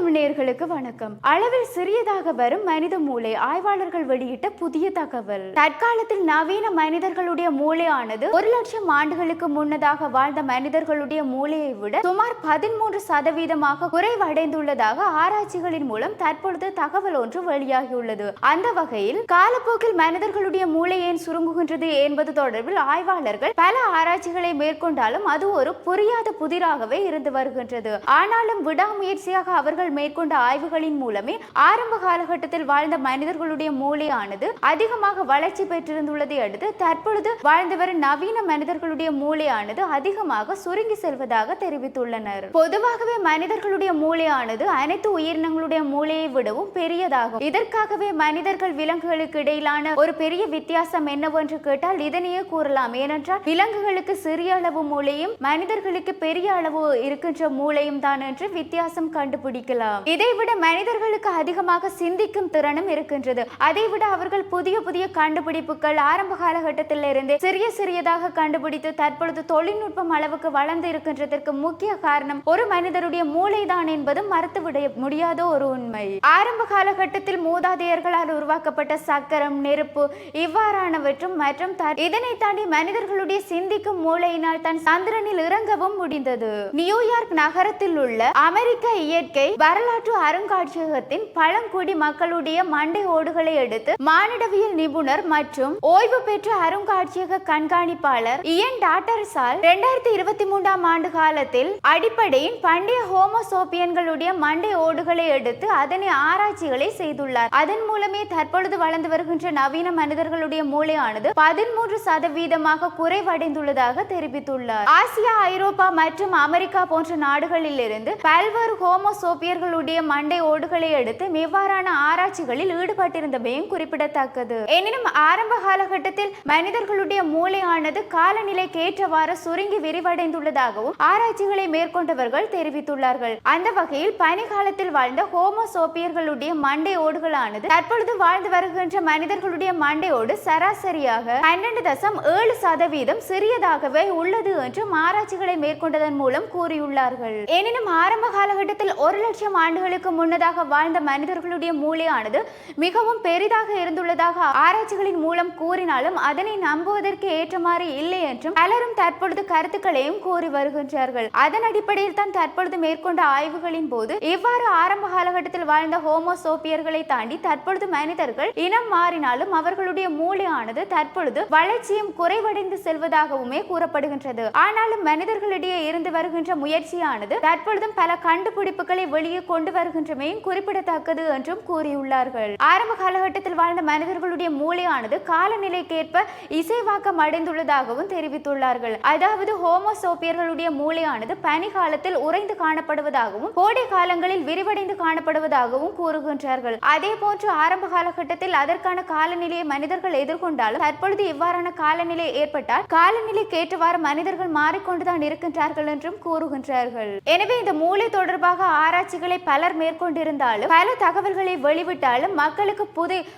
தமிழர்களுக்கு வணக்கம். அளவில் சிறியதாக வரும் மனித மூளை ஆய்வாளர்கள் வெளியிட்ட புதிய தகவல். தற்காலத்தில் நவீன மனிதர்களுடைய மூளையானது 1,00,000 ஆண்டுகளுக்கு முன்னதாக வாழ்ந்த மனிதர்களுடைய மூளையை விட சுமார் 13% குறைவடைந்துள்ளதாக ஆராய்ச்சிகளின் மூலம் தற்பொழுது தகவல் ஒன்று வெளியாகியுள்ளது. அந்த வகையில் காலப்போக்கில் மனிதர்களுடைய மூளை ஏன் சுருங்குகின்றது என்பது தொடர்பில் ஆய்வாளர்கள் பல ஆராய்ச்சிகளை மேற்கொண்டாலும் அது ஒரு புரியாத புதிராகவே இருந்து வருகின்றது. ஆனாலும் விடாமுயற்சியாக அவர்கள் மேற்கொண்ட ஆய்வுகளின் மூலமே ஆரம்ப காலகட்டத்தில் வாழ்ந்த மனிதர்களுடைய மூளையானது அதிகமாக வளர்ச்சி பெற்றிருந்துள்ளதை அடுத்து தற்பொழுது வாழ்ந்து வரும் நவீன மனிதர்களுடைய மூளையானது அதிகமாக சுருங்கி செல்வதாக தெரிவித்துள்ளனர். பொதுவாகவே மனிதர்களுடைய மூளையானது அனைத்து உயிரினங்களுடைய மூளையை விடவும் பெரியதாகும். இதற்காகவே மனிதர்கள் விலங்குகளுக்கு இடையிலான ஒரு பெரிய வித்தியாசம் என்னவென்று கேட்டால் இதனையே கூறலாம். ஏனென்றால் விலங்குகளுக்கு சிறிய அளவு மூளையும் மனிதர்களுக்கு பெரிய அளவு இருக்கின்ற மூளையும் தான் என்று வித்தியாசம் கண்டுபிடிக்கலாம். இதைவிட மனிதர்களுக்கு அதிகமாக சிந்திக்கும் திறனும் இருக்கின்றது. அதைவிட அவர்கள் புதிய புதிய கண்டுபிடிப்புகள் ஆரம்ப காலகட்டத்திலிருந்து சிறியதாக கண்டுபிடித்து தற்பொழுது தொழில்நுட்பம் அளவுக்கு வளர்ந்து இருக்கின்றதற்கு முக்கிய காரணம் ஒரு மனிதருடைய மூளைதான் என்பது மறுத்துவிட முடியாத ஒரு உண்மை. ஆரம்ப காலகட்டத்தில் மூதாதையர்களால் உருவாக்கப்பட்ட சக்கரம், நெருப்பு இவ்வாறானவற்றும் மற்றும் இதனை தாண்டி மனிதர்களுடைய சிந்திக்கும் மூளையினால் தான் சந்திரனில் இறங்கவும் முடிந்தது. நியூயார்க் நகரத்தில் உள்ள அமெரிக்க இயற்கை வரலாற்று அருங்காட்சியகத்தின் பழங்குடி மக்களுடைய மண்டை ஓடுகளை எடுத்து மானிடவியல் நிபுணர் மற்றும் ஓய்வு பெற்ற அருங்காட்சியக கண்காணிப்பாளர் இயன் டாட்டர்ஸால் 2023 ஆண்டு காலத்தில் அடிப்படையின் பண்டைய ஹோமோசோபியன்களுடைய மண்டை ஓடுகளை எடுத்து அதனை ஆராய்ச்சிகளை செய்துள்ளார். அதன் மூலமே தற்பொழுது வளர்ந்து வருகின்ற நவீன மனிதர்களுடைய மூளையானது 13% குறைவடைந்துள்ளதாக தெரிவித்துள்ளார். ஆசியா, ஐரோப்பா மற்றும் அமெரிக்கா போன்ற நாடுகளில் இருந்து பல்வேறு ஹோமோசோபியர்களுடைய மண்டை ஓடுகளை எடுத்து இவ்வாறான ஆராய்ச்சிகளில் ஈடுபட்டிருந்தமையும் குறிப்பிடத்தக்கது. எனினும் ஆரம்ப காலகட்டத்தில் மனிதர்களுடைய மூளையானது காலநிலைக்கு ஏற்றவாறு சுருங்கி விரிவடைந்துள்ளதாகவும் ஆராய்ச்சிகளை மேற்கொண்டவர்கள் தெரிவித்துள்ளார்கள். அந்த வகையில் பனிகாலத்தில் வாழ்ந்த ஹோமோசோபியர்களுடைய மண்டை ஓடுகளானது தற்பொழுது வாழ்ந்து வருகின்ற மனிதர்களுடைய மண்டையோடு சராசரியாக 12.7% சிறியதாகவே உள்ளது என்றும் ஆராய்ச்சிகளை மேற்கொண்டதன் மூலம் கூறியுள்ளார்கள். எனினும் ஆரம்ப காலகட்டத்தில் 1,00,000 ஆண்டுகளுக்கு முன்னதாக வாழ்ந்த மனிதர்களுடைய மூளையானது மிகவும் பெரிதாக இருந்துள்ளதாக ஆராய்ச்சிகளின் மூலம் கூறினாலும் அதனை நம்புவதற்கு ஏற்றமாறு இல்லை என்றும் பலரும் தற்பொழுது கருத்துக்களையும் கூறி வருகின்றார்கள். அதன் அடிப்படையில் தான் தற்பொழுது மேற்கொண்ட ஆய்வுகளின் போது இவ்வாறு ஆரம்ப காலகட்டத்தில் வாழ்ந்த ஹோமோசோபியர்களை தாண்டி தற்பொழுது மனிதர்கள் இனம் மாறினாலும் அவர்களுடைய மூளையானது தற்பொழுது வளர்ச்சியும் குறைவடைந்து செல்வதாகவுமே கூறப்படுகின்றது. ஆனாலும் மனிதர்களிடையே இருந்து வருகின்ற முயற்சியானது தற்பொழுதும் பல கண்டுபிடிப்புகளை வெளியே கொண்டு வருகின்றமையும் குறிப்பிடத்தக்கது என்றும் கூறியுள்ளார்கள். ஆரம்ப காலகட்டத்தில் வாழ்ந்த மனிதர்களுடைய மூளையானது காலநிலைக்கேற்ப இசைவாக்கம் அடைந்துள்ளதாகவும் தெரிவித்துள்ளார்கள். அதாவது ஹோமோசோபியர்களுடைய மூளையானது பனி காலத்தில் உறைந்து காணப்படுவதாகவும் கோடை காலங்களில் விரிவடைந்து காணப்படுவதாகவும் கூறுகின்றார்கள். அதே போன்று ஆரம்ப காலகட்டத்தில் அதற்கான காலநிலையை மனிதர்கள் எதிர்கொண்டாலும் தற்பொழுது இவ்வாறான காலநிலை ஏற்பட்டால் காலநிலைக்கு ஏற்றவாறு மனிதர்கள் மாறிக்கொண்டுதான் இருக்கின்றார்கள் என்றும் கூறுகின்றார்கள். எனவே இந்த மூளை தொடர்பாக ஆராய்ச்சிகளை பலர் மேற்கொண்டிருந்தாலும் பல தகவல்களை வெளிவிட்டாலும் மக்களுக்கு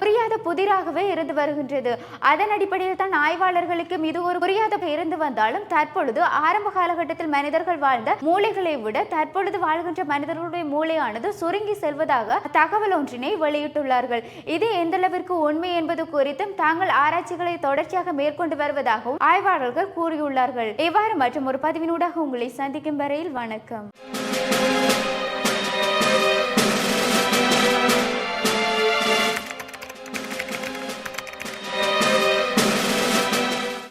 புரியாத புதிராகவே இருந்து வருகின்றது. அதன் அடிப்படையில் தான் ஆய்வாளர்களுக்கு இது ஒரு புரியாத இருந்து வந்தாலும் தற்பொழுது ஆரம்ப காலகட்டத்தில் மனிதர்கள் வாழ்ந்த மூளைகளை விட தற்பொழுது வாழ்கின்ற மனிதர்களுடைய மூளையானது சுருங்கி செல்வதாக தகவல் ஒன்றினை வெளியிட்டுள்ளார்கள். இது எந்தளவிற்கு உண்மை என்பது குறித்தும் தாங்கள் ஆராய்ச்சிகளை தொடர்ச்சியாக மேற்கொண்டு வருவதாகவும் ஆய்வாளர்கள் கூறியுள்ளார்கள். இவ்வாறு மற்றும் ஒரு பதிவினூடாக உங்களை சந்திக்கும் வரையில் வணக்கம்.